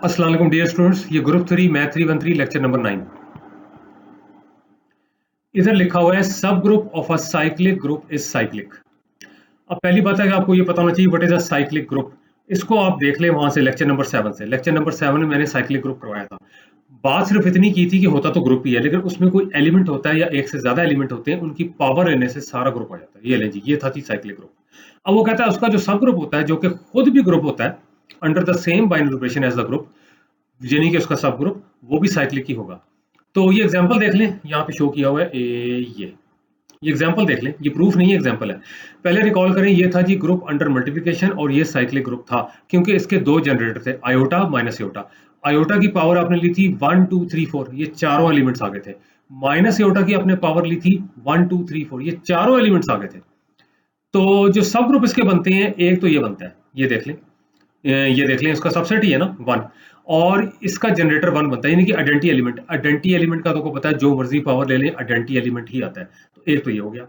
अस्सलाम वालेकुम dear students, ये ग्रुप 3 मैथ 313 लेक्चर नंबर 9। इधर लिखा हुआ है सब group of a cyclic group is cyclic. अब पहली बात है कि आपको ये पता होना चाहिए what is a cyclic group. इसको आप देख लें वहां से लेक्चर नंबर 7 से। लेक्चर नंबर 7 में मैंने साइक्लिक ग्रुप करवाया था। बात सिर्फ इतनी की थी कि होता तो ग्रुप ही है, लेकिन उसमें कोई एलिमेंट होता है या एक से ज्यादा एलिमेंट होते हैं, उनकी पावर लेने से सारा ग्रुप आ जाता है। ये लें जी, ये था जी साइक्लिक ग्रुप। अब वो कहता है उसका जो सब ग्रुप होता है, जो कि खुद भी ग्रुप होता है under the same binary operation as the group, यानी कि उसका सब ग्रुप वो भी साइक्लिक ही होगा। तो ये एग्जांपल देख लें, यहाँ पे शो किया हुआ है ये एग्जांपल देख लें, ये प्रूफ नहीं है, एग्जांपल है। पहले रिकॉल करें, ये था जी ग्रुप अंडर मल्टीप्लिकेशन और ये साइक्लिक ग्रुप था, क्योंकि इसके दो जनरेटर थे, आयोटा माइनस योटा। आयोटा की पावर आपने ली थी 1 2 3 4, ये चारों एलिमेंट्स आ गए थे। माइनस योटा की आपने पावर ली थी 1 2 3 4, ये चारों एलिमेंट्स आ गए थे। तो जो सब ग्रुप इसके बनते हैं, एक तो ये बनता है, ये देख लें, ये देख लें, इसका सबसेट ही है ना 1, और इसका जनरेटर 1 बनता है, यानी कि आइडेंटिटी एलिमेंट। आइडेंटिटी एलिमेंट का तो को पता है, जो मर्जी पावर ले लें आइडेंटिटी एलिमेंट ही आता है। तो एक तो ये हो गया।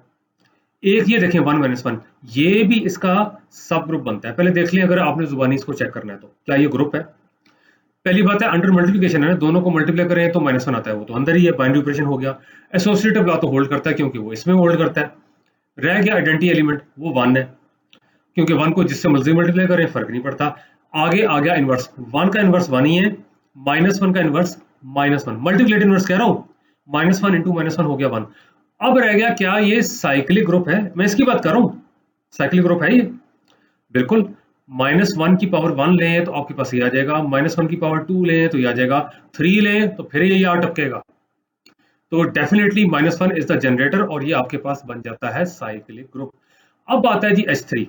एक ये देखें 1 - 1, ये भी इसका सब ग्रुप बनता है। पहले देख लें, अगर आपने जुबानी इसको चेक करना है तो क्या ये ग्रुप है। पहली बात है, अंडर मल्टीप्लिकेशन है ना, दोनों को मल्टीप्लाई करें तो -1 आता है, वो तो अंदर ही है, बाइनरी ऑपरेशन हो गया। एसोसिएटिव लॉ तो होल्ड करता है, क्योंकि वो इसमें होल्ड करता है। रह गया आइडेंटिटी एलिमेंट, वो 1 है, क्योंकि 1 को जिससे मर्जी मल्टीप्लाई करें फर्क नहीं पड़ता। आगे आ गया इनवर्स, 1 का इनवर्स 1 ही है, -1 का इनवर्स -1, मल्टीप्लेट इनवर्स कह रहा हूं, -1 इंटू -1 हो गया 1। अब रह गया क्या, ये साइक्लिक ग्रुप है, मैं इसकी बात कर रहा हूं। साइक्लिक ग्रुप है ये, बिल्कुल। -1 की पावर 1 लें तो आपके पास ये आ जाएगा, -1 की पावर 2 लें तो ये आ जाएगा, 3 लें तो फिर ये आ टपकेगा। तो डेफिनेटली -1 इज द जनरेटर और ये आपके पास बन जाता है साइक्लिक ग्रुप। अब आता है जी H3।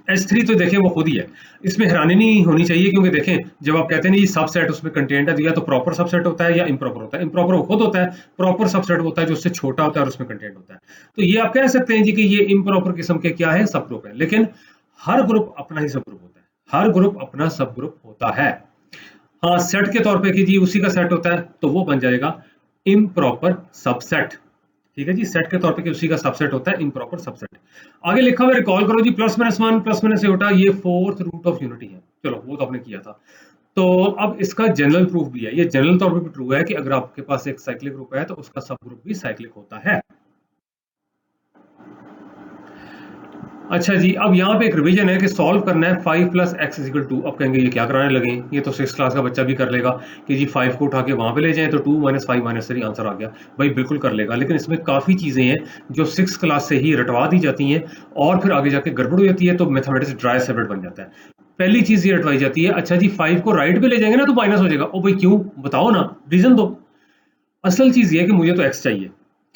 H3 तो देखें वो खुद ही है, इसमें हैरानी नहीं होनी चाहिए, क्योंकि देखें जब आप कहते हैं ना ये सबसेट उसमें कंटेंट है, तो या तो प्रॉपर सबसेट होता है या इम्प्रॉपर होता है। इम्प्रॉपर वो खुद होता है, प्रॉपर सबसेट होता है जो उससे छोटा होता है और उसमें कंटेंट होता है। तो ये आप कह सकते हैं जी कि ये इम्प्रॉपर किस्म के क्या है, सब ग्रुप है। लेकिन हर ग्रुप अपना ही सब ग्रुप होता है, हर ग्रुप अपना सब ग्रुप होता है। हाँ, सेट के तौर पे कि जी उसी का सेट होता है, तो वो बन जाएगा इम्प्रॉपर सबसेट। ठीक है जी, सेट के तौर पे कि उसी का सबसेट होता है, इम्प्रॉपर सबसेट। आगे लिखा हुआ रिकॉल करो जी, +-1 +- योटा, ये फोर्थ रूट ऑफ यूनिटी है। चलो वो तो आपने किया था। तो अब इसका जनरल प्रूफ भी है, ये जनरल तौर पे भी ट्रू है कि अगर आपके पास एक साइक्लिक ग्रुप है तो उसका सब ग्रुप भी साइक्लिक होता है। अच्छा जी, अब यहाँ पे एक रिवीजन है कि सॉल्व करना है 5 + x = 2। अब कहेंगे ये क्या कराने लगे, ये तो 6th क्लास का बच्चा भी कर लेगा कि जी 5 को उठा के वहां पे ले जाएं तो 2 - 5 - 3 आंसर आ गया। भाई बिल्कुल कर लेगा, लेकिन इसमें काफी चीजें हैं जो 6th क्लास से ही रटवा दी जाती हैं और फिर आगे जाके गड़बड़ हो जाती है, तो मैथमेटिक्स ड्राई सब्जेक्ट बन जाता है। पहली चीज ये रटवाई जाती है, अच्छा जी 5 को राइट पे ले जाएंगे ना तो माइनस हो जाएगा। ओ भाई क्यों, बताओ ना, रीजन दो। असल चीज ये है कि मुझे तो x चाहिए।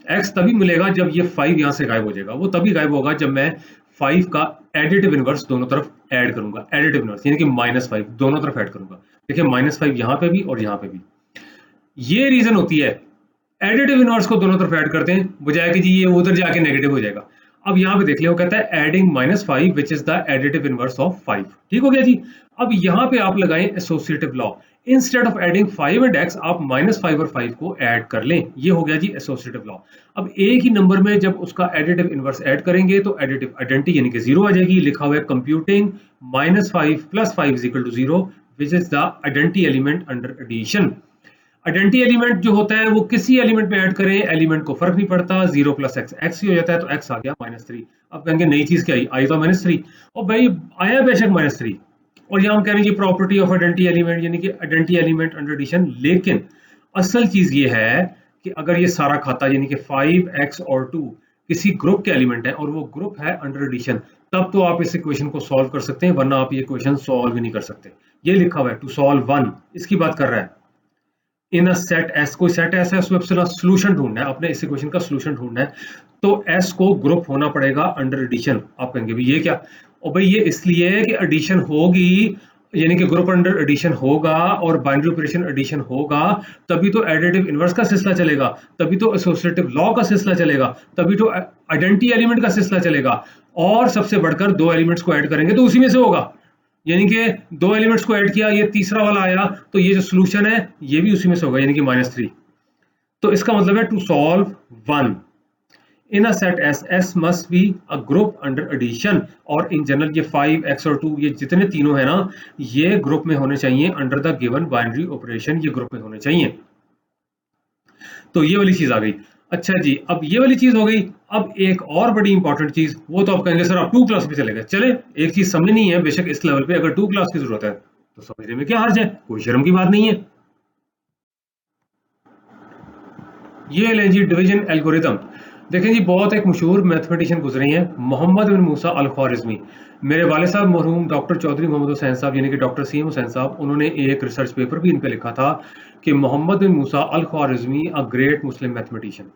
x तभी मिलेगा जब ये 5 यहां से गायब हो जाएगा, वो तभी गायब होगा जब मैं 5 का एडिटिव इनवर्स दोनों तरफ ऐड करूंगा। एडिटिव इनवर्स यानी कि -5 दोनों तरफ ऐड करूंगा। देखिए -5 यहां पे भी और यहां पे भी, ये रीजन होती है। एडिटिव इनवर्स को दोनों तरफ ऐड करते हैं, बजाय कि जी ये उधर जाके नेगेटिव हो जाएगा। अब यहाँ पे देख लिया, वो कहता है adding -5 which is the additive inverse of 5। ठीक हो गया जी। अब यहाँ पे आप लगाएं associative law, instead of adding 5 and x आप -5 और 5 को ऐड कर लें। ये हो गया जी एसोसिएटिव लॉ। अब एक ही नंबर में जब उसका एडिटिव इनवर्स ऐड करेंगे तो एडिटिव आइडेंटिटी यानी कि 0 आ जाएगी। लिखा हुआ है computing -5 + 5 = 0 which is the identity element under addition. Identity element जो होता है वो किसी एलिमेंट में ऐड करें, एलिमेंट को फर्क नहीं पड़ता, 0 + x x ही हो जाता है, तो x आ गया -3। अब कहेंगे नई चीज क्या आई तो -3, और भाई आया बेशक -3, और यहाँ हम कह रहे हैं कि प्रॉपर्टी ऑफ आइडेंटिटी एलिमेंट यानी कि आइडेंटिटी एलिमेंट अंडर एडिशन। लेकिन असल चीज ये है कि अगर ये सारा खाता यानी कि 5x और 2 किसी ग्रुप के एलिमेंट है और वो ग्रुप है अंडर एडिशन, तब तो आप इस इक्वेशन को सॉल्व कर सकते हैं, वरना आप ये इक्वेशन सॉल्व ही नहीं कर सकते। ये लिखा हुआ है टू सॉल्व 1, इसकी बात कर रहा है। इन अ सेट एस, कोई सेट ऐसा है उसमें सोल्यूशन ढूंढना है, अपने इस इक्वेशन का सोल्यूशन ढूंढना है, तो एस को ग्रुप होना पड़ेगा अंडर एडिशन। आप कहेंगे भाई ये क्या, और भाई ये इसलिए है कि एडिशन होगी, यानी कि ग्रुप अंडर एडिशन होगा और बाइनरी ऑपरेशन एडिशन होगा, तभी तो एडिटिव इनवर्स का सिलसिला चलेगा, तभी तो एसोसिएटिव लॉ का सिलसिला चलेगा, तभी तो आइडेंटिटी एलिमेंट का सिलसिला चलेगा। और सबसे बढ़कर दो एलिमेंट्स को ऐड करेंगे तो उसी में से होगा, यानी कि दो एलिमेंट्स को ऐड किया, ये तीसरा वाला आया, तो ये जो सॉल्यूशन है ये भी उसी में से होगा, यानी कि -3। तो इसका मतलब है to solve 1 in a set S must be a group under addition, और इन जनरल ये 5x और 2 ये जितने तीनों है ना, ये ग्रुप में होने चाहिए under the given binary operation, ये ग्रुप में होने चाहिए। तो ये वाली चीज आ गई। अच्छा जी, अब ये वाली चीज हो गई। अब एक और बड़ी इंपॉर्टेंट चीज, वो तो आप कहेंगे सर आप 2 क्लास भी चले गए। चले, एक चीज समझनी है, बेशक इस लेवल पे अगर 2 क्लास की जरूरत है तो समझने में क्या हर्ज है, कोई शर्म की बात नहीं है। ये ले जी डिवीजन एल्गोरिदम। देखें जी, बहुत एक मशहूर मैथमेटिशियन गुजरे हैं, मोहम्मद बिन मूसा अल ख्वारिज़मी। मेरे वाले साहब मरहूम डॉक्टर चौधरी मोहम्मद हुसैन साहब, यानी कि डॉक्टर CM हुसैन साहब, उन्होंने एक रिसर्च पेपर भी इन पे लिखा था कि मोहम्मद बिन मूसा अल ख्वारिज़मी अ ग्रेट मुस्लिम मैथमेटिशियन।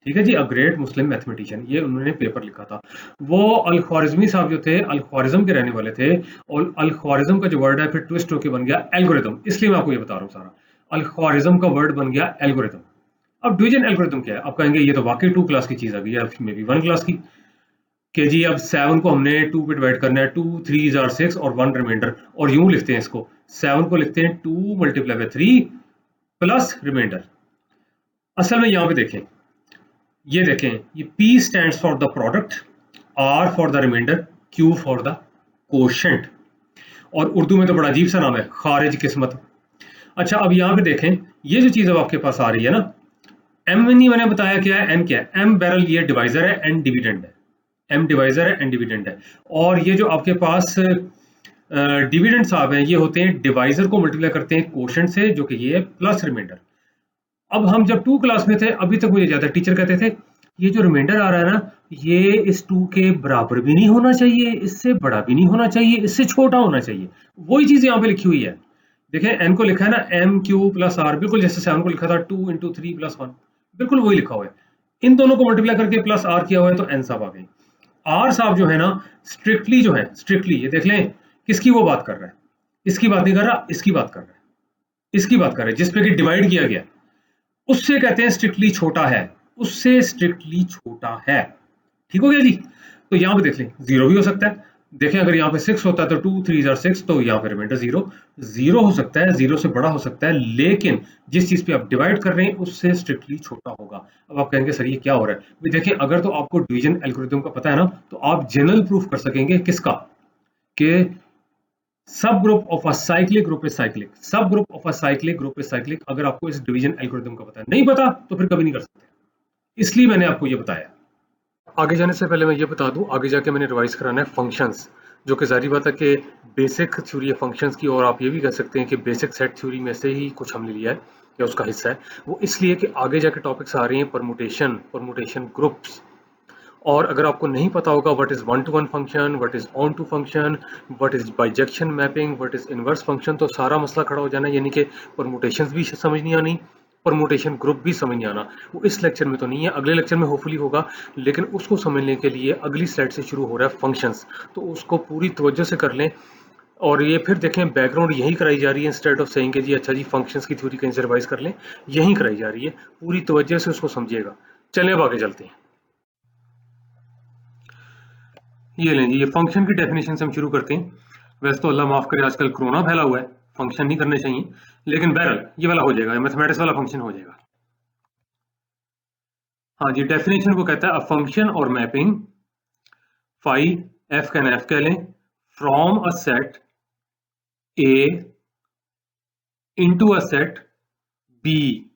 ठीक है जी, अ ग्रेट मुस्लिम मैथमेटिशियन, ये उन्होंने पेपर लिखा था। वो अल ख्वारिज़मी साहब जो थे, अल ख्वारिज़म के रहने वाले थे, और अल ख्वारिज़म का जो वर्ड है फिर ट्विस्ट होकर बन गया एल्गोरिदम, इसलिए मैं आपको ये बता रहा हूँ सारा। अल ख्वारिज़म का वर्ड बन गया एल्गोरिदम। अब डिवीजन एल्गोरिथम क्या है? आप कहेंगे ये तो वाकई 2 क्लास की चीज आ गई है, मे बी 1 क्लास की। के जी अब 7 को हमने 2 पे डिवाइड करना है, 2 3 आर 6 और 1 रिमाइंडर, और यूं लिखते हैं इसको, 7 को लिखते हैं 2 मल्टीप्लाई बाय 3 प्लस रिमाइंडर। असल में यहाँ पे देखें, ये देखें, ये P stands for the product, R for the reminder, Q for the quotient, और उर्दू में तो बड़ा अजीब सा नाम है, खारिज किस्मत। अच्छा, अब यहाँ पे देखें, ये जो चीज अब आपके पास आ रही है ना, एम नहीं मैंने बताया क्या है, एन क्या है, एम बैरल ये डिवाइजर है, एन डिविडेंड है। एम डिवाइजर है, एन डिविडेंड है। और ये जो आपके पास डिविडेंड साहब हैं, ये होते हैं डिवाइजर को मल्टीप्लाई करते हैं कोशेंट से, जो कि ये है प्लस रिमाइंडर। अब हम जब 2 क्लास में थे, अभी तक मुझे याद है टीचर कहते थे ये जो रिमाइंडर आ रहा है ना, ये इस 2 के बराबर भी नहीं होना चाहिए, इससे बड़ा भी नहीं होना चाहिए, इससे छोटा होना चाहिए। वही चीज यहाँ पे लिखी हुई है। देखिए, एन को लिखा है ना एम क्यू प्लस आर, बिल्कुल जैसे 7 को लिखा था 2 इंटू 3 प्लस 1, बिल्कुल वही लिखा हुआ है। इन दोनों को मल्टीप्लाई करके प्लस आर किया हुआ है, तो एन साहब आ गई। आर साहब जो है ना, स्ट्रिक्टली जो है, स्ट्रिक्टली ये देख लें, किसकी वो बात कर रहा है, इसकी बात नहीं कर रहा, इसकी बात कर रहा है, इसकी बात कर रहा है जिसपे कि डिवाइड किया गया, उससे कहते हैं स्ट्रिक्टली छोटा है, उससे स्ट्रिक्टली छोटा है। ठीक हो गया जी। तो यहाँ पे देख लें, 0 भी हो सकता है। देखें, अगर यहाँ पे 6 होता है तो 2 3 आर 6, तो यहाँ पे रिमाइंडर 0 0 हो सकता है, 0 से बड़ा हो सकता है, लेकिन जिस चीज पे आप डिवाइड कर रहे हैं उससे स्ट्रिक्टली छोटा होगा। अब आप कहेंगे सर ये क्या हो रहा है? भाई देखिए, अगर तो आपको डिवीजन एल्गोरिथम का पता है ना, तो आप जनरल प्रूफ कर सकेंगे किसका, कि subgroup of a cyclic group is cyclic, subgroup of a cyclic group is cyclic. अगर आपको इस डिवीजन एल्गोरिथम का पता है, नहीं पता तो फिर कभी नहीं कर सकते, इसलिए मैंने आपको ये बताया। आगे जाने से पहले मैं ये बता दूं, आगे जाके मैंने रिवाइज कराना है फंक्शंस, जो कि जारी बात है कि बेसिक थ्योरी है फंक्शंस की, और आप ये भी कह सकते हैं कि बेसिक सेट थ्योरी में से ही कुछ हमने लिया है या उसका हिस्सा है। वो इसलिए कि आगे जाके टॉपिक्स आ रही हैं परमुटेशन, परमुटेशन ग्रुप्स, और अगर आपको नहीं पता होगा what is one to one function, what is onto function, what is bijection mapping, what is inverse function, तो सारा मसला खड़ा हो जाना, यानी कि परमुटेशंस भी समझ नहीं आनी, परमुटेशन ग्रुप भी समझ नहीं आना। वो इस लेक्चर में तो नहीं है, अगले लेक्चर में होपफुली होगा, लेकिन उसको समझने के लिए अगली स्लाइड से शुरू हो रहा है फंक्शंस, तो उसको पूरी तवज्जो से कर लें। और ये फिर देखें, बैकग्राउंड यही कराई जा रही है, इंस्टेड ऑफ सेइंग कि जी अच्छा जी फंक्शंस की थ्योरी कहीं से रिवाइज कर लें, यही कराई जा रही है, पूरी तवज्जो से उसको समझिएगा। चलें अब आगे चलते हैं। ये लें जी, ये फंक्शन की डेफिनेशन से हम शुरू करते हैं। वैसे तो अल्लाह माफ करे आजकल कोरोना फैला हुआ है, फंक्शन नहीं करने चाहिए, लेकिन बहरहाल ये वाला हो जाएगा, मैथमेटिक्स वाला फंक्शन हो जाएगा। हाँ जी, डेफिनेशन को कहता है अ फंक्शन और मैपिंग फाई, एफ का एफ कह लें, from a set A into a set B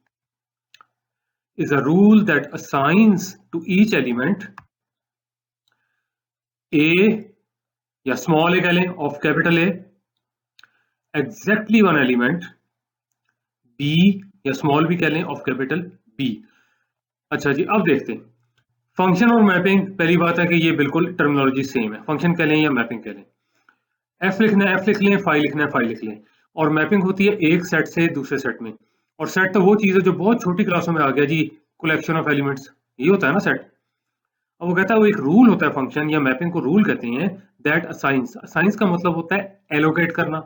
is a rule that assigns to each element a या स्मॉल ए कह लें of capital A exactly one element b, या small b कह लें of capital B. अच्छा जी, अब देखते हैं फंक्शन और मैपिंग। पहली बात है कि ये बिल्कुल टर्मिनोलॉजी सेम है, फंक्शन कह लें या मैपिंग कह लें। एफ लिखना है एफ लिख लें, फाई लिखना है फाई लिख लें, और मैपिंग होती है एक सेट से दूसरे सेट में। और सेट तो वो चीज है जो बहुत छोटी क्लासों में आ गया जी, कलेक्शन ऑफ एलिमेंट्स, ये होता है ना सेट। अब वो कहता है वो एक रूल होता है, फंक्शन या मैपिंग को रूल कहते हैं, दैट असाइंस, असाइंस का मतलब होता है एलोकेट करना,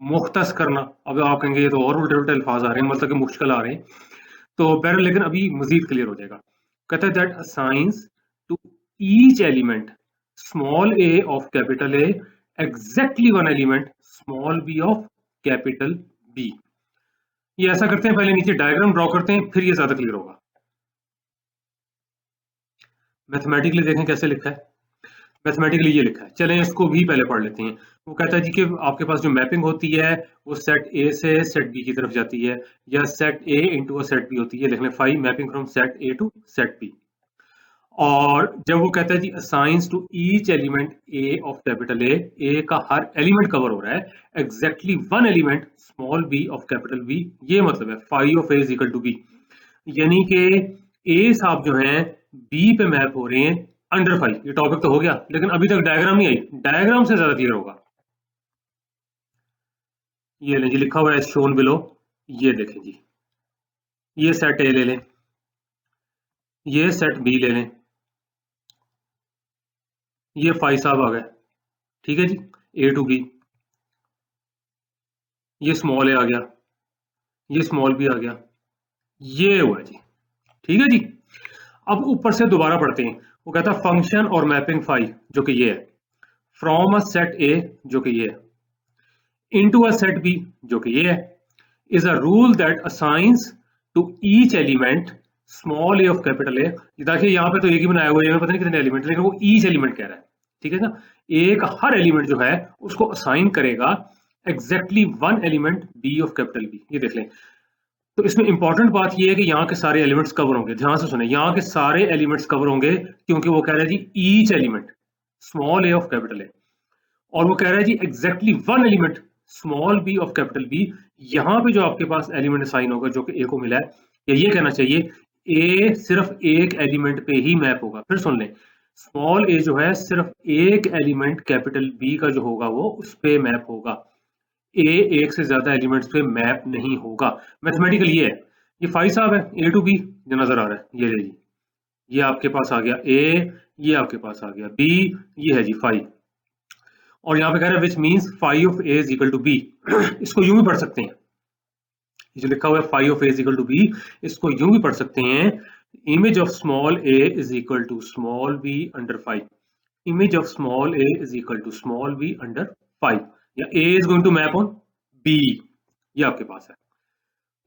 मुख्तस करना। अब आप कहेंगे ये तो और उल्टे उल्टे अल्फाज आ रहे हैं, मतलब कि मुश्किल आ रहे हैं, तो बहरहाल लेकिन अभी मजीद क्लियर हो जाएगा। कहता है that assigns to each element small a of capital A exactly one element small b of capital B. ये ऐसा करते हैं, पहले नीचे डायग्राम ड्रॉ करते हैं, फिर ये ज्यादा क्लियर होगा। मैथमेटिकली देखें कैसे लिखा है। मैथमेटिकली ये लिखा है, चलें इसको भी पहले पढ़ लेते हैं। वो कहता है जी कि आपके पास जो मैपिंग होती है वो सेट ए से सेट बी की तरफ जाती है, या set a into set b होती है। देख लें, five mapping from set a to set b. और जब वो कहता है जी assigns to each element a of capital a का हर एलिमेंट कवर हो रहा है exactly one element small b of capital B, ये मतलब है five of a is equal to b, यानी कि ए साहब जो हैं बी पे मैप हो रहे हैं अंडर फाइव। ये टॉपिक तो हो गया, लेकिन अभी तक डायग्राम नहीं आई, डायग्राम से ज्यादा क्लियर होगा। ये लें जी, लिखा हुआ है शोन बिलो। ये देखें जी, ये सेट ए ले लें, ये सेट बी ले लें, ये फाइव साहब आ गए, ठीक है जी, ए टू बी। ये स्मॉल ए आ गया, ये स्मॉल बी आ गया, ये हुआ जी, ठीक है जी। अब ऊपर से दोबारा पढ़ते हैं। वो कहता है फंक्शन और मैपिंग फाइव, जो कि ये है, फ्रॉम अ सेट ए, जो कि ये है, इनटू अ सेट बी, जो कि ये है, is a rule that assigns to each element small a of capital A. देखिए यहाँ पे तो एक ही बनाया हुआ है, पता नहीं कितने एलिमेंट, लेकिन वो ईच एलिमेंट कह रहा है, ठीक है ना। एक हर एलिमेंट जो है उसको असाइन करेगा exactly one element b of capital B. ये देख लें, तो इसमें इंपॉर्टेंट बात ये है कि यहाँ के सारे एलिमेंट्स कवर होंगे। ध्यान से सुने, यहाँ के सारे एलिमेंट्स कवर होंगे, क्योंकि वो कह रहा है जी each element small a of capital a, और वो कह रहा है जी exactly one element small b of capital b. यहाँ पे जो आपके पास एलिमेंट असाइन होगा जो कि ए को मिला है, या ये कहना चाहिए ए सिर्फ एक एलिमेंट पे ही मैप होगा। फिर सुन लें, स्मॉल ए जो है सिर्फ एक एलिमेंट कैपिटल बी का जो होगा वो उस पे मैप होगा, ए एक से ज्यादा एलिमेंट्स पे मैप नहीं होगा। मैथमेटिकल ये है। ये फाइव साहब है, ए टू बी जो नजर आ रहा है, ये ले जी, ये आपके पास आ गया ए, ये आपके पास आ गया बी, ये है जी फाइव। और यहाँ पे कह रहा है which means five of a is equal to b. इसको यूं भी पढ़ सकते हैं, जो लिखा हुआ है five of a is equal to b, इसको यूं भी पढ़ सकते हैं, image of small a is equal to small b under five. Image of small a is equal to small b under five, या a is going to map on b, ये आपके पास है।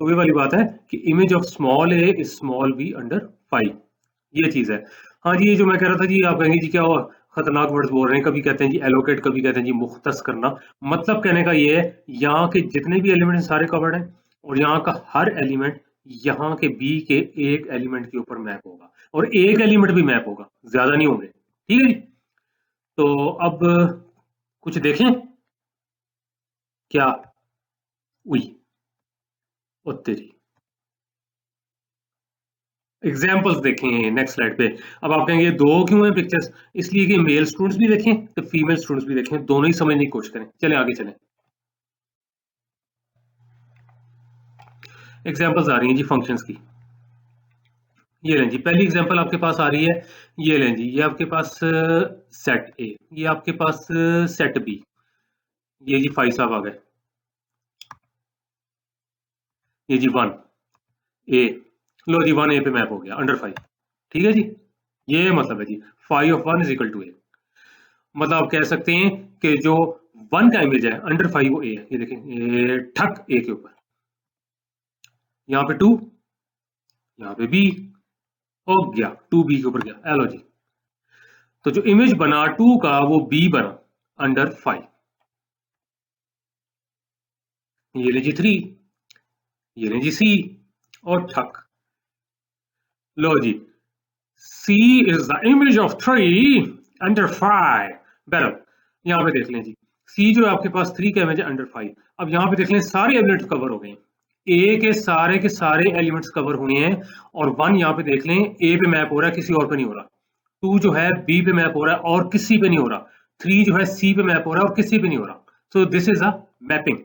तो ये वाली बात है कि image of small a is small b under five, ये चीज है। हाँ जी, ये जो मैं कह रहा था जी, आप कहेंगे जी क्या हुआ, खतरनाक वर्ड्स बोल रहे हैं, कभी कहते हैं जी एलोकेट, कभी कहते हैं जी मुख्तस करना। मतलब कहने का ये है, यहाँ के जितने भी एलिमेंट सारे कवर्ड हैं, और यहाँ का हर एलिमेंट यहाँ के बी के एक एलिमेंट के ऊपर मैप होगा, और एक एलिमेंट भी मैप होगा, ज्यादा नहीं होंगे, ठीक है जी। तो अब कुछ देखें क्या, उई ओ तेरी, एग्जाम्पल्स देखें नेक्स्ट स्लाइड पे। अब आप कहेंगे दो क्यों हैं पिक्चर्स, इसलिए कि मेल स्टूडेंट्स भी देखें तो फीमेल स्टूडेंट्स भी देखें, दोनों ही समझने की कोशिश करें। चलें आगे चलें, एग्जाम्पल्स आ रही हैं जी फंक्शंस की। ये लें जी, पहली एग्जांपल आपके पास आ रही है, ये लें जी, ये आपके पास सेट ए, ये आपके पास सेट बी, ये जी फाइव साहब आ गए, ये जी वन ए, लो जी वन ए पे मैप हो गया अंडर फाइव, ठीक है जी। ये मतलब है जी five of one is equal to a. मतलब आप कह सकते हैं कि जो वन का इमेज है अंडर फाइव वो ए है। ये देखें, ए ठक ए के ऊपर, यहाँ पे टू, यहाँ पे बी, हो गया टू बी के ऊपर गया, एलो जी। तो जो इमेज बना टू का वो बी बना अंडर फाइव। ये ले जी थ्री, ये ले जी सी, और ठक, लो जी, c is the image of three under five. बैरल, यहाँ पे देख लें जी, सी जो है आपके पास थ्री का इमेज है अंडर फाइव। अब यहाँ पे देख लें सारे एलिमेंट्स कवर हो गए, ए के सारे एलिमेंट्स कवर हुए हैं, और वन यहाँ पे देख लें ए पे मैप हो रहा है, किसी और पे नहीं हो रहा। टू जो है बी पे मैप हो रहा है और किसी पे नहीं हो रहा। थ्री जो है सी पे मैप हो रहा है और किसी पे नहीं हो रहा। So this is a mapping.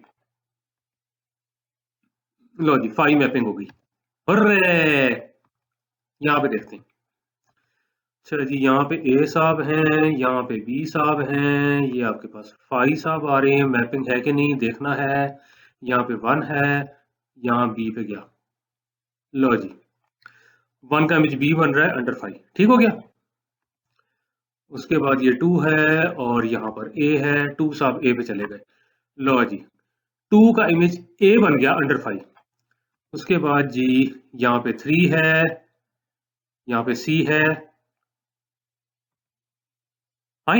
लो जी फाइव मैपिंग होगी, यहाँ पे देखते हैं। चलो जी, यहाँ पे ए साहब हैं, यहाँ पे बी साहब हैं, ये आपके पास फाइव साहब आ रहे हैं, मैपिंग है कि नहीं देखना है। यहाँ पे वन है, यहाँ बी पे गया, लो जी वन का इमेज बी बन रहा है अंडर फाइव, ठीक हो गया। उसके बाद ये टू है और यहाँ पर ए है, टू साहब ए पे चले गए, लो जी टू का इमेज ए बन गया अंडर फाइव। उसके बाद जी यहाँ पे थ्री है, यहाँ पे सी है, हाँ,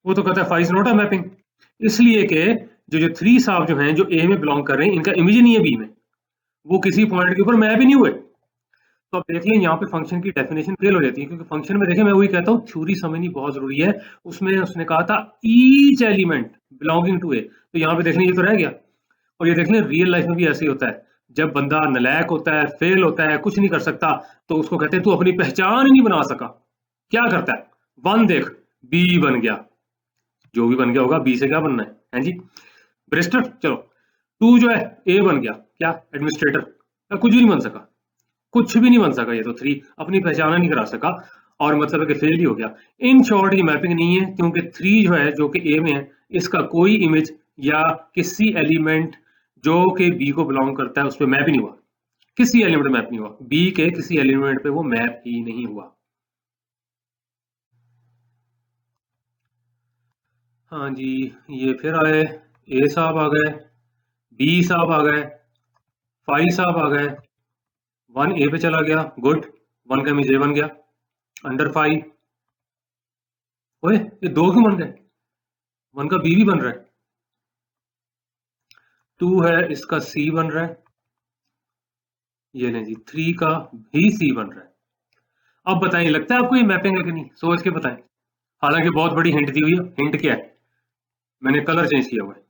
वो तो कहता है five is not a mapping, इसलिए कि जो थ्री साहब जो हैं जो ए में बिलोंग कर रहे हैं इनका इमेज ही नहीं है बी में, वो किसी पॉइंट के ऊपर मैप ही नहीं हुए। तो आप देख लें यहाँ पे फंक्शन की डेफिनेशन फेल हो जाती है, क्योंकि फंक्शन में देखें मैं वही कहता हूँ थ्योरी समझनी बहुत जरूरी है। उसमें उसने कहा था ईच एलिमेंट बिलोंगिंग टू ए, तो यहाँ पे देख लें ये तो रह गया। और ये देख लें रियल लाइफ में भी ऐसे ही होता है, जब बंदा नलायक होता है, फेल होता है, कुछ नहीं कर सकता, तो उसको कहते हैं तू अपनी पहचान ही नहीं बना सका। क्या करता है, वन देख, बी बन गया, जो भी बन गया होगा बी से क्या बनना है जी, ब्रिस्टर। चलो टू जो है ए बन गया, क्या एडमिनिस्ट्रेटर, कुछ भी नहीं बन सका, कुछ भी नहीं बन सका। ये तो थ्री अपनी पहचान नहीं करा सका, और मतलब है कि फेल ही हो गया। इन शॉर्ट ये मैपिंग नहीं है, क्योंकि थ्री जो है जो कि ए में है, इसका कोई इमेज या किसी एलिमेंट जो कि बी को बिलोंग करता है उस पर मैप ही नहीं हुआ, किसी एलिमेंट में मैप नहीं हुआ, बी के किसी एलिमेंट पे वो मैप ही नहीं हुआ। हाँ जी, ये फिर आए, ए साहब आ गए, बी साहब आ गए, फाइव साहब आ गए, वन ए पे चला गया, गुड, वन का इमेज ए बन गया, अंडर फाइव, ओए ये दो क्यों बन गए, वन का बी भी बन रहा है, टू है इसका सी बन रहा है, ये नहीं जी थ्री का भी सी बन रहा है। अब बताइए लगता है आपको ये मैपिंग है कि नहीं, सोच के बताएं। हालांकि बहुत बड़ी हिंट दी हुई है, हिंट क्या है, मैंने कलर चेंज किया हुआ है।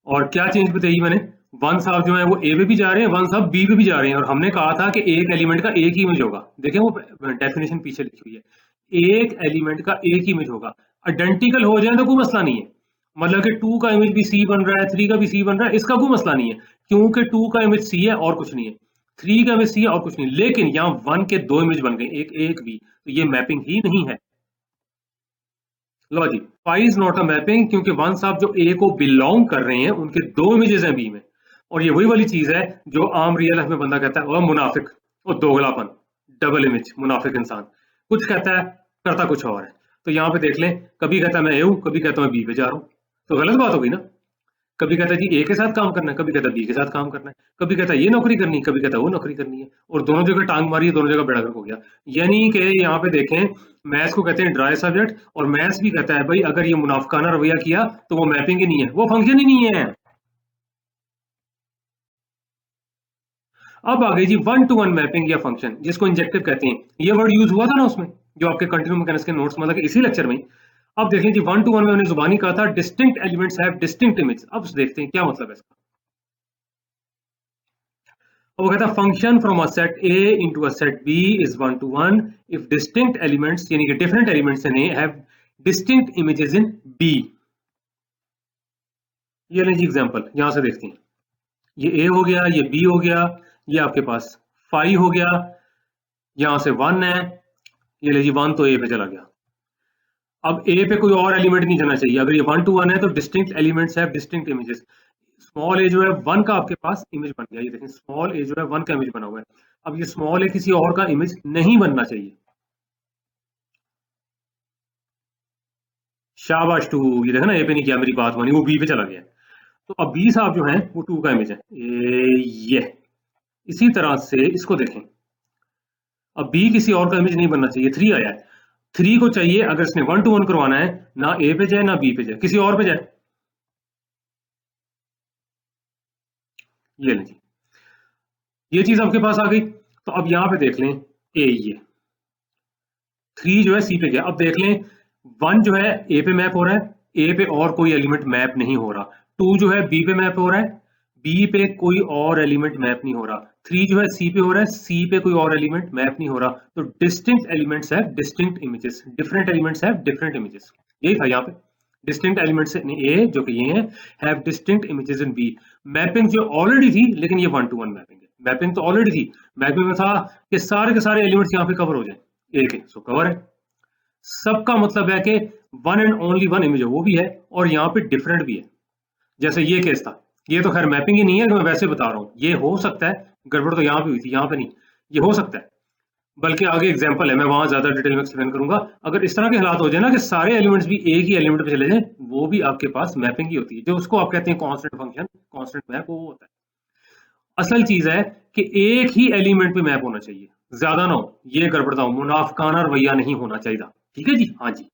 और क्या चेंज बताइए मैंने, वन साहब जो है वो ए पे भी जा रहे हैं, वन साहब बी पे भी जा रहे हैं, और हमने कहा था कि एक एलिमेंट का एक ही इमेज होगा। देखें वो डेफिनेशन पीछे लिखी हुई है, एक एलिमेंट का एक ही इमेज होगा। आइडेंटिकल हो जाए तो कोई मसला नहीं है, मतलब कि टू का इमेज भी सी बन रहा है, थ्री का भी सी बन रहा है, इसका कोई मसला नहीं है, क्योंकि टू का इमेज सी है और कुछ नहीं है, थ्री का इमेज सी है और कुछ नहीं। लेकिन यहाँ वन के दो इमेज बन गए, एक एक भी, तो ये मैपिंग ही नहीं है। लो जी, five is not a mapping, क्योंकि वन साहब जो ए को बिलोंग कर रहे हैं उनके दो इमेजेस हैं बी में। और ये वही वाली चीज है जो आम रियल लाइफ में बंदा कहता है वह मुनाफिक और दोगलापन, डबल इमेज, मुनाफिक इंसान कुछ कहता है करता कुछ और है। तो यहाँ पे देख लें, कभी कहता है मैं ए हूं, कभी कहता हूं मैं बी पे जा रहा हूं, तो गलत बात हो गई ना। कभी कहता है जी ए के साथ काम करना है, कभी कहता है बी के साथ काम करना है, कभी कहता है ये नौकरी करनी है, कभी कहता है वो नौकरी करनी है, और दोनों जगह टांग मारी है, दोनों जगह बेड़ा गर्क हो गया। यानी कि यहाँ पे देखें, मैथ्स को कहते हैं ड्राई सब्जेक्ट, और मैथ्स भी कहता है भाई अगर ये मुनाफिकाना रवैया किया तो वो मैपिंग ही नहीं है, वो फंक्शन ही नहीं है। अब आ गई जी वन टू वन मैपिंग या फंक्शन, जिसको इंजेक्टिव कहते हैं। ये वर्ड यूज हुआ था ना उसमें, जो आपके कंटिन्यू मैकेनिक्स के नोट्स मतलब इसी लेक्चर में। अब देख लीजिए वन टू वन में मैंने जुबानी कहा था distinct elements have distinct image. अब देखते हैं क्या मतलब है इसका। वो कहता है function from a set A into a set B is one to one if distinct elements, यानी कि different elements in A have distinct images in B. ये लीजिए एग्जांपल, यहां से देखते हैं, ये ए हो गया, ये बी हो गया, ये आपके पास फाइव हो गया, यहां से वन है, ये लीजिए वन तो ए पे चला गया। अब ए पे कोई और एलिमेंट नहीं जाना चाहिए, अगर ये वन टू वन है तो distinct elements have distinct images. Small a जो है वन का आपके पास इमेज बन गया, ये देखें स्मॉल ए जो है वन का इमेज बना हुआ है। अब ये स्मॉल ए किसी और का इमेज नहीं बनना चाहिए। शाबाश टू, ये देखा ना ए पे नहीं किया, मेरी बात मानी, वो बी पे चला गया। तो अब बी साहब जो है वो टू का इमेज है, ये इसी तरह से इसको देखें, अब बी किसी और का इमेज नहीं बनना चाहिए, थ्री आया है, थ्री को चाहिए अगर इसने वन टू वन करवाना है, ना ए पे जाए ना बी पे जाए, किसी और पे जाए। ये लीजिए, ये चीज आपके पास आ गई। तो अब यहां पे देख लें, ये थ्री जो है सी पे गया, अब देख लें वन जो है ए पे मैप हो रहा है, ए पे और कोई एलिमेंट मैप नहीं हो रहा, टू जो है बी पे मैप हो रहा है, बी पे कोई और एलिमेंट मैप नहीं हो रहा, थ्री जो है सी पे हो रहा है, सी पे कोई और एलिमेंट मैप नहीं हो रहा। तो डिस्टिंक्ट एलिमेंट्स है डिस्टिंक्ट इमेजेस, डिफरेंट एलिमेंट्स है डिफरेंट इमेजेस, यही था यहाँ पे। डिस्टिंक्ट एलिमेंट्स इन ए जो कि ये हैं have distinct images in B. Mapping जो ऑलरेडी थी, लेकिन ये वन टू वन मैपिंग है, मैपिंग तो ऑलरेडी थी, मैपिंग में था कि सारे के सारे एलिमेंट्स यहाँ पे कवर हो जाए, एक है सो कवर है। सबका मतलब है कि one and only one image है, वो भी है और यहाँ पे डिफरेंट भी है। जैसे ये केस था, ये तो खैर मैपिंग ही नहीं है, मैं वैसे बता रहा हूँ, ये हो सकता है गड़बड़ तो यहाँ पे हुई थी, यहाँ पे नहीं, ये हो सकता है, बल्कि आगे एग्जांपल है, मैं वहां ज्यादा डिटेल में एक्सप्लेन करूंगा। अगर इस तरह के हालात हो जाए ना कि सारे एलिमेंट्स भी एक ही एलिमेंट पे चले जाएं, वो भी आपके पास मैपिंग ही होती है, जो उसको आप कहते हैं कांस्टेंट फंक्शन, कांस्टेंट मैप, वो होता है। असल चीज है कि एक ही एलिमेंट पे मैप होना चाहिए, ज्यादा ना हो, ये गड़बड़ता हो, मुनाफिकाना रवैया नहीं होना चाहिए, ठीक है जी, हाँ जी।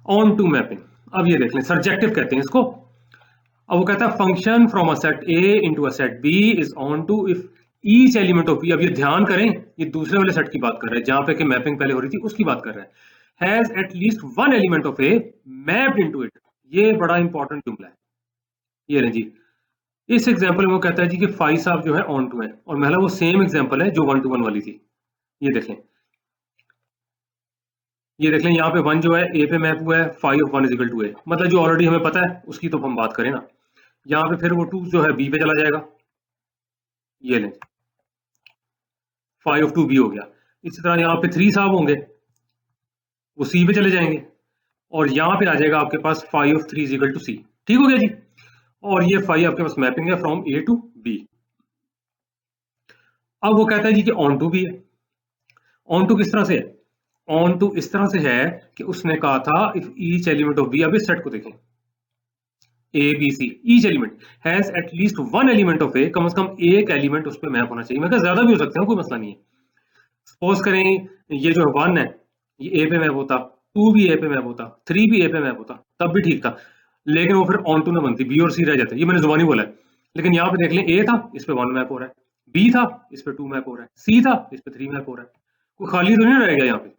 ऑन टू मैपिंग, अब ये देख लें, सर्जेक्टिव कहते हैं इसको। अब वो कहता है function from a set A into a set B is onto if each element of B. अब ये ध्यान करें, ये दूसरे वाले सेट की बात कर रहे हैं जहां पे कि मैपिंग पहले हो रही थी, उसकी बात कर रहे हैं। Has at least one element of A mapped into it. ये बड़ा इंपॉर्टेंट जुमला है। ये रहे जी, इस एग्जांपल में वो कहता है जी कि फाइव साहब जो है ऑन टू है, और महला वो सेम एग्जांपल है जो वन टू वन वाली थी। ये देख लें, ये देख लें, यहाँ पे वन जो है ए पे मैप हुआ है, five of one is equal to a, मतलब जो ऑलरेडी हमें पता है उसकी तो हम बात करें ना। यहाँ पे फिर वो टू जो है बी पे चला जाएगा, ये लें, फाइव ऑफ टू बी हो गया। इसी तरह यहाँ पे थ्री साहब होंगे, वो सी पे चले जाएंगे, और यहाँ पे आ जाएगा आपके पास five of three is equal to c. ठीक हो गया जी। और ये फाइव आपके पास मैपिंग है फ्रॉम ए टू बी। अब वो कहता है जी कि ऑन टू भी है। ऑन टू किस तरह से है? ऑन टू इस तरह से है कि उसने कहा था if each element of B, अब इस सेट को देखें, a b c, each element has at least one element of a, कम से कम एक एलिमेंट उस पर मैप होना चाहिए। मैं कहा ज्यादा भी हो सकते हैं, कोई मसला नहीं है। सपोज करें ये जो वन है ये ए पे मैप होता, टू भी ए पे मैप होता, थ्री भी ए पे मैप होता, तब भी ठीक था, लेकिन वो फिर ऑन टू ना बनती, बी और सी रह जाते। ये मैंने जुबानी बोला है। लेकिन यहाँ पे देख लें, ए था इस पे वन मैप हो रहा है, बी था इस पे टू मैप हो रहा है, सी था इस पे थ्री मैप हो रहा है, कोई खाली तो नहीं रहेगा यहाँ पे।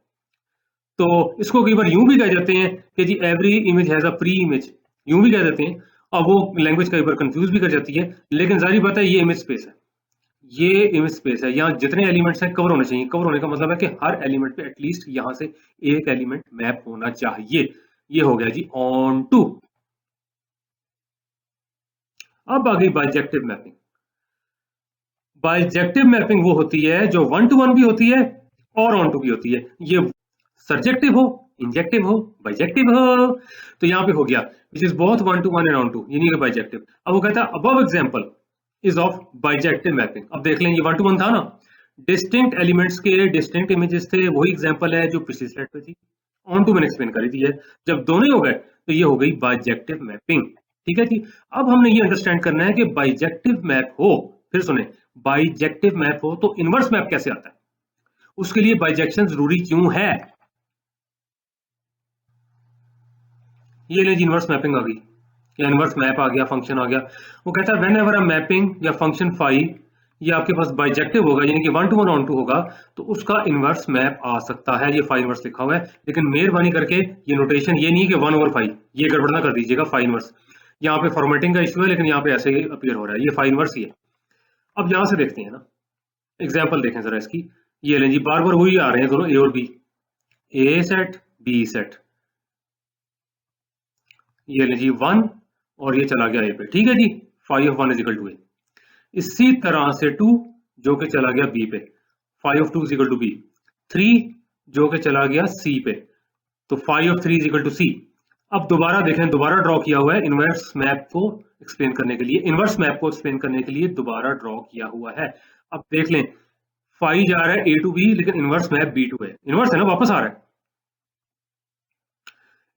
तो इसको कई बार यूं भी कह जाते हैं कि जी every image has a preimage, यूं भी कह देते हैं। अब वो लैंग्वेज कई बार कंफ्यूज भी कर जाती है, लेकिन जारी बात है ये इमेज स्पेस है, ये इमेज स्पेस है, यहाँ जितने एलिमेंट्स हैं कवर होने चाहिए। कवर होने का मतलब है कि हर एलिमेंट पे एटलीस्ट यहाँ से एक एलिमेंट मैप होना चाहिए। ये हो गया जी ऑन टू। अब आ गई बाइजेक्टिव मैपिंग। बाइजेक्टिव मैपिंग वो होती है जो वन टू वन भी होती है और ऑन टू भी होती है। ये सर्जेक्टिव हो, इंजेक्टिव हो, बाइजेक्टिव हो, तो यहाँ पे हो गया which is both one to one and onto, ये नहीं है बाइजेक्टिव। अब वो कहता है above example is of bijective mapping. अब देख लें, ये वन टू वन था ना, डिस्टिंक्ट एलिमेंट्स के डिस्टिंक्ट इमेजेस थे, वही एग्जांपल है जो पिछली स्लाइड पे थी। ऑन टू मैंने एक्सप्लेन करी थी है। जब दोनों ही हो गए तो ये हो गई बाइजेक्टिव मैपिंग। ठीक है जी। अब हमने ये अंडरस्टैंड करना है कि बाइजेक्टिव मैप हो, फिर सुने, बाइजेक्टिव मैप हो तो इनवर्स मैप कैसे आता है, उसके लिए बाइजेक्शन जरूरी क्यों है। ये ले जी, इनवर्स मैपिंग आ गई या इनवर्स मैप आ गया, फंक्शन आ गया। वो कहता है व्हेन एवर अ मैपिंग या फंक्शन फाइव ये आपके पास बाइजेक्टिव होगा, यानी कि one to one onto होगा, तो उसका इनवर्स मैप आ सकता है। ये फाइव इनवर्स लिखा हुआ है, लेकिन मेहरबानी करके ये नोटेशन ये नहीं कि वन ओवर फाइव, ये गड़बड़ ना कर दीजिएगा। फाइव इनवर्स यहाँ पे फॉर्मेटिंग का इशू है, लेकिन यहाँ पे ऐसे ही अपीयर हो रहा है, ये फाइव इनवर्स ही है। अब यहाँ से देखते हैं ना, एग्जाम्पल देखें जरा इसकी। ये लें जी, बार बार वही आ रहे हैं दोनों, ए और बी, ए सेट बी सेट। ये ले जी वन, और ये चला गया ए पे, ठीक है जी, five of one is equal to a. इसी तरह से टू जो कि चला गया बी पे, five of two is equal to B. Three जो कि चला गया सी पे, तो five of three is equal to C. अब दोबारा देखें, दोबारा ड्रॉ किया हुआ है इनवर्स मैप को एक्सप्लेन करने के लिए, इनवर्स मैप को एक्सप्लेन करने के लिए दोबारा ड्रॉ किया हुआ है। अब देख लें, फाइव जा रहा है ए टू बी, लेकिन इनवर्स मैप बी टू है, इनवर्स है ना, वापस आ रहा है।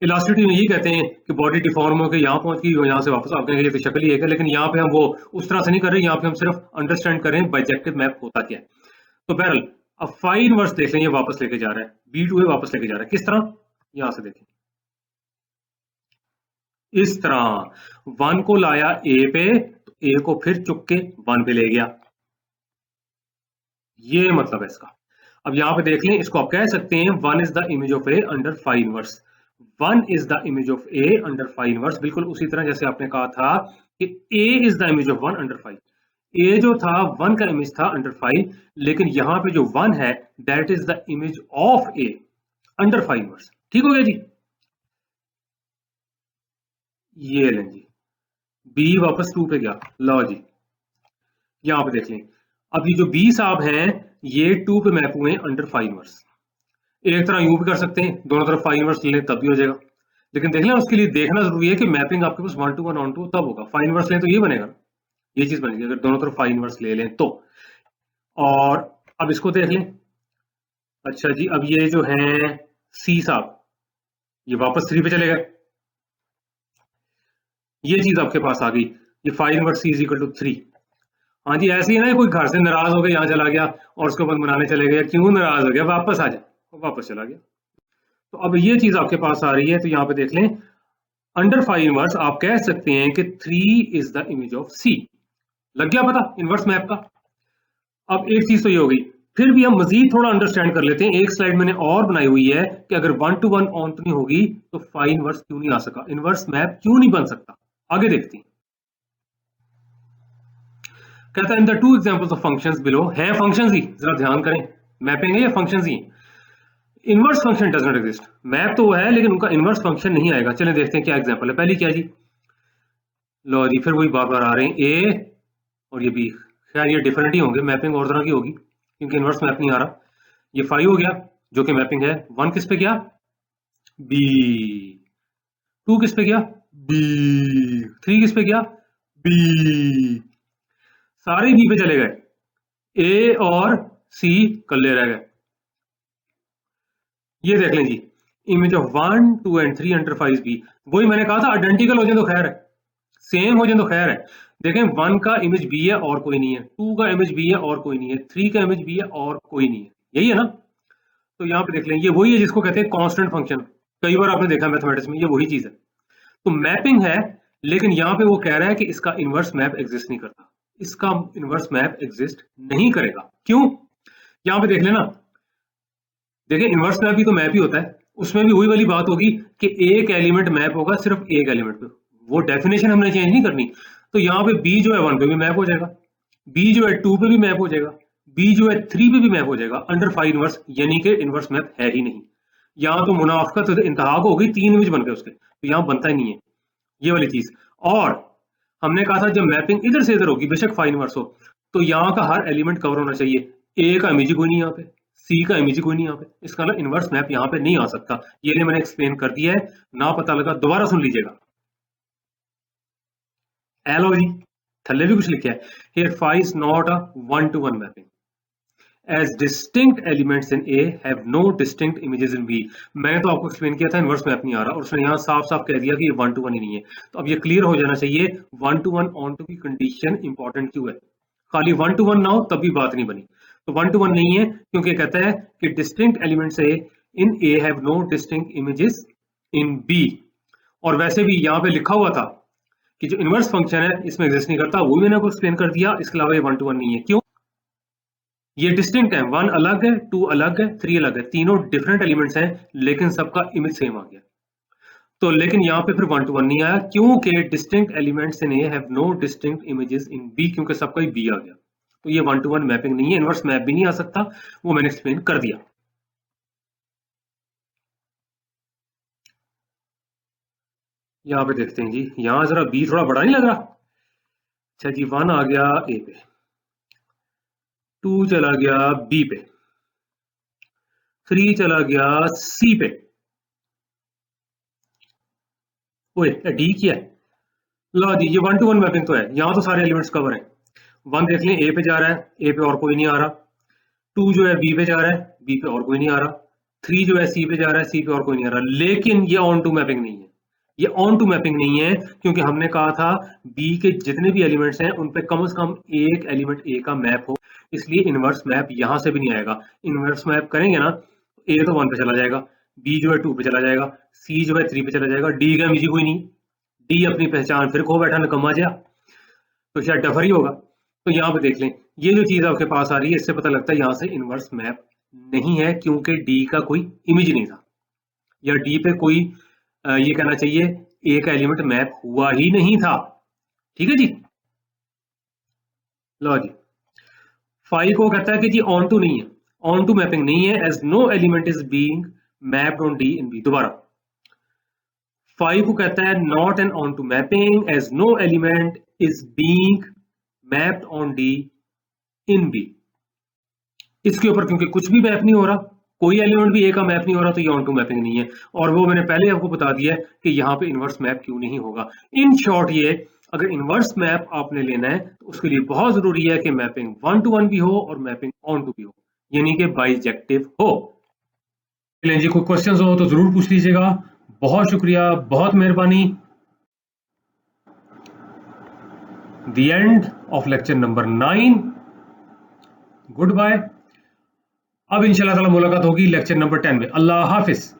इलास्टिसिटी में यही कहते हैं कि बॉडी डिफॉर्म होकर यहाँ पहुंच गई और यहाँ से वापस आप कहेंगे ये तो शक्ल ही एक है, लेकिन यहाँ पे हम वो उस तरह से नहीं कर रहे, यहाँ पे हम सिर्फ अंडरस्टैंड कर रहे हैं बाइजेक्टिव मैप होता क्या है। तो बहरल अब फाइव इनवर्स देख लें, ये वापस लेके जा रहा है, बी टू ए वापस लेके जा रहा है, किस तरह, यहां से देखें, इस तरह वन को लाया ए पे, तो ए को फिर चुक के वन पे ले गया, ये मतलब है इसका। अब यहां पे देख लें, इसको आप कह सकते हैं one is the image of a under five inverse. One is the image of a under five inverse, बिल्कुल उसी तरह जैसे आपने कहा था कि a is the image of one under five. A जो था वन का इमेज था अंडर फाइव, लेकिन यहां पे जो वन है that is the image of a under five inverse. ठीक हो गया जी। ये लें जी, बी वापस टू पे गया, लो जी, यहां पे देख लें, अब ये जो बी साहब हैं ये टू पे मैप हुए अंडर फाइव इनवर्स। एक तरह यूं भी कर सकते हैं, दोनों तरफ फाइव इनवर्स ले लें तब भी हो जाएगा, लेकिन देख लें उसके लिए देखना जरूरी है कि मैपिंग आपके पास one to one onto तब होगा। फाइव इनवर्स लें तो ये बनेगा, ये चीज बनेगी अगर दोनों तरफ फाइव इनवर्स ले लें तो। और अब इसको देख लें, अच्छा जी, अब ये जो है सी साहब ये वापस थ्री पे चले गए, ये चीज आपके पास आ गई, ये five inverse C is equal to three. हाँ जी, ऐसे ही ना, कोई घर से नाराज हो गया यहाँ चला गया और उसके बाद मनाने चले गए, क्यों नाराज हो गया, वापस आ जा, वापस चला गया। तो अब ये चीज आपके पास आ रही है, तो यहाँ पे देख लें, अंडर फाइव इनवर्स आप कह सकते हैं कि 3 इज द इमेज ऑफ सी। लग गया पता इनवर्स मैप का। अब एक चीज तो ये हो गई, फिर भी हम मजीद थोड़ा अंडरस्टैंड कर लेते हैं। एक स्लाइड मैंने और बनाई हुई है कि अगर 1 to 1 ऑन्टोनी होगी तो फाइव इनवर्स क्यों नहीं आ सका, इनवर्स मैप क्यों नहीं बन सकता। आगे देखते हैं। कहता है in the two examples of functions below, है फंक्शंस ही, जरा ध्यान करें, मैपिंग है या functions he. Inverse function does not exist, map तो है लेकिन उनका इनवर्स फंक्शन नहीं आएगा। चलें देखते हैं क्या एग्जांपल है। पहली क्या जी, लो जी, फिर वही बार बार आ रहे हैं, ए और ये बी। खैर ये डिफरेंट ही होंगे, मैपिंग और तरह की होगी क्योंकि इनवर्स मैप नहीं आ रहा। ये 5 हो गया जो कि मैपिंग है। 1 किस पे गया, बी। 2 किस पे गया, बी। 3 किस पे गया, बी। सारे बी पे चले गए, ए और सी कल्ले रह गए। ये देख लें जी, image of 1 2 and 3 under 5 b. वही मैंने कहा था, आइडेंटिकल हो जाए तो खैर है, सेम हो जाए तो खैर है। देखें 1 का इमेज बी है और कोई नहीं है, 2 का इमेज बी है और कोई नहीं है, 3 का इमेज बी है और कोई नहीं है, यही है ना। तो यहाँ पे देख लें, ये वही है जिसको कहते हैं कांस्टेंट फंक्शन। कई बार आपने देखा मैथमेटिक्स में, ये वही चीज है। तो मैपिंग है, लेकिन यहाँ पे वो कह रहा है कि इसका इनवर्स मैप एग्जिस्ट नहीं करता, इसका इनवर्स मैप एग्जिस्ट नहीं करेगा। क्यों, यहाँ पे देख लेना, देखिए इनवर्स मैप भी तो मैप ही होता है, उसमें भी वही वाली बात होगी कि एक एलिमेंट मैप होगा सिर्फ एक एलिमेंट पे, वो डेफिनेशन हमने चेंज नहीं करनी। तो यहाँ पे बी जो है 1 पे भी मैप हो जाएगा, बी जो है 2 पे भी मैप हो जाएगा, बी जो है 3 पे भी मैप हो जाएगा अंडर 5 इनवर्स, यानी कि इनवर्स मैप है ही नहीं। यहाँ तो मुनाफकत इंतहा हो गई, 3 इमेज बन गए उसके, तो यहाँ बनता ही नहीं है ये वाली चीज। और हमने कहा था जब मैपिंग इधर से इधर होगी, बेशक 5 इनवर्स हो, तो यहाँ का हर एलिमेंट कवर होना चाहिए। ए का इमेज ही कोई नहीं यहाँ पे, सी का इमेज ही कोई नहीं यहाँ पे, इसका मतलब इनवर्स मैप यहाँ पे नहीं आ सकता। ये मैंने एक्सप्लेन कर दिया है, ना पता लगा दोबारा सुन लीजिएगा। एलो जी, थल्ले भी कुछ लिखा है, here 5 is not a 1 to 1 mapping as distinct elements in A have no distinct images in B। मैंने तो आपको एक्सप्लेन किया था इनवर्स मैप नहीं आ रहा, और उसने यहाँ साफ साफ कह दिया कि ये 1 to 1 ही नहीं है। तो अब ये क्लियर हो जाना चाहिए 1 to 1 ऑन टू की कंडीशन इंपॉर्टेंट क्यों है। खाली 1 to 1 ना हो तब भी बात नहीं बनी। तो 1 to 1 नहीं है क्योंकि कहता है कि distinct elements in A have no distinct images in B. और वैसे भी यहाँ पे लिखा हुआ था कि जो इनवर्स फंक्शन है इसमें एग्जिस्ट नहीं करता, वो भी मैंने आपको एक्सप्लेन कर दिया। इसके अलावा ये 1 to 1 नहीं है। क्यों, ये डिस्टिंक्ट है, 1 अलग है, 2 अलग है, 3 अलग है, तीनों डिफरेंट एलिमेंट्स हैं लेकिन सबका इमेज सेम आ गया। तो लेकिन यहाँ पे फिर 1 to 1 नहीं आया क्योंकि distinct elements in A have no distinct images in B, क्योंकि सबका ही बी आ गया। तो ये 1 to 1 मैपिंग नहीं है, इनवर्स मैप भी नहीं आ सकता, वो मैंने एक्सप्लेन कर दिया। यहाँ पे देखते हैं जी, यहाँ जरा बी थोड़ा बड़ा नहीं लग रहा। अच्छा जी, 1 आ गया ए पे, 2 चला गया बी पे, 3 चला गया सी पे, ओए डी किया है। लो जी, ये 1 to 1 मैपिंग तो है, यहाँ तो सारे एलिमेंट्स कवर हैं। 1 देख लें, ए पे जा रहा है, ए पे और कोई नहीं आ रहा। 2 जो है बी पे जा रहा है, बी पे और कोई नहीं आ रहा। 3 जो है सी पे जा रहा है, सी पे और कोई नहीं आ रहा। लेकिन ये ऑन टू मैपिंग नहीं है, ये ऑन टू मैपिंग नहीं है क्योंकि हमने कहा था बी के जितने भी एलिमेंट्स हैं उन पे कम से कम एक एलिमेंट ए का मैप हो, इसलिए इनवर्स मैप यहां से भी नहीं आएगा। इनवर्स मैप करेंगे ना, ए तो 1 पे चला जाएगा, बी जो है 2 पे चला जाएगा, सी जो है 3 पे चला जाएगा, डी का इमेज कोई नहीं, डी अपनी पहचान फिर खो बैठा नकम्मा जा, तो शायद डफर ही होगा। तो यहाँ पे देख लें, ये जो चीज आपके पास आ रही है इससे पता लगता है यहाँ से इनवर्स मैप नहीं है क्योंकि डी का कोई इमेज नहीं था, या डी पे कोई ये कहना चाहिए ए का एलिमेंट मैप हुआ ही नहीं था। ठीक है जी, लो जी, 5 को कहता है कि जी ऑन टू नहीं है, ऑन टू मैपिंग नहीं है, as no element is being mapped on D in B. दोबारा 5 को कहता है not an onto mapping as no element is being mapped on D in B. इसके ऊपर क्योंकि कुछ भी मैप नहीं हो रहा, कोई एलिमेंट भी ए का मैप नहीं हो रहा, तो ये ऑन टू मैपिंग नहीं है। और वो मैंने पहले आपको बता दिया है कि यहाँ पे इनवर्स मैप क्यों नहीं होगा। इन शॉर्ट, ये अगर इनवर्स मैप आपने लेना है तो उसके लिए बहुत जरूरी है कि मैपिंग 1 to 1 भी हो और मैपिंग ऑन टू भी हो, यानी कि बाइजेक्टिव हो। जी, कोई क्वेश्चंस हो तो जरूर पूछ लीजिएगा। बहुत शुक्रिया, बहुत मेहरबानी। The end of lecture number 9। Goodbye. अब इंशाल्लाह ताला मुलाकात होगी लेक्चर नंबर 10 में। अल्लाह हाफिज।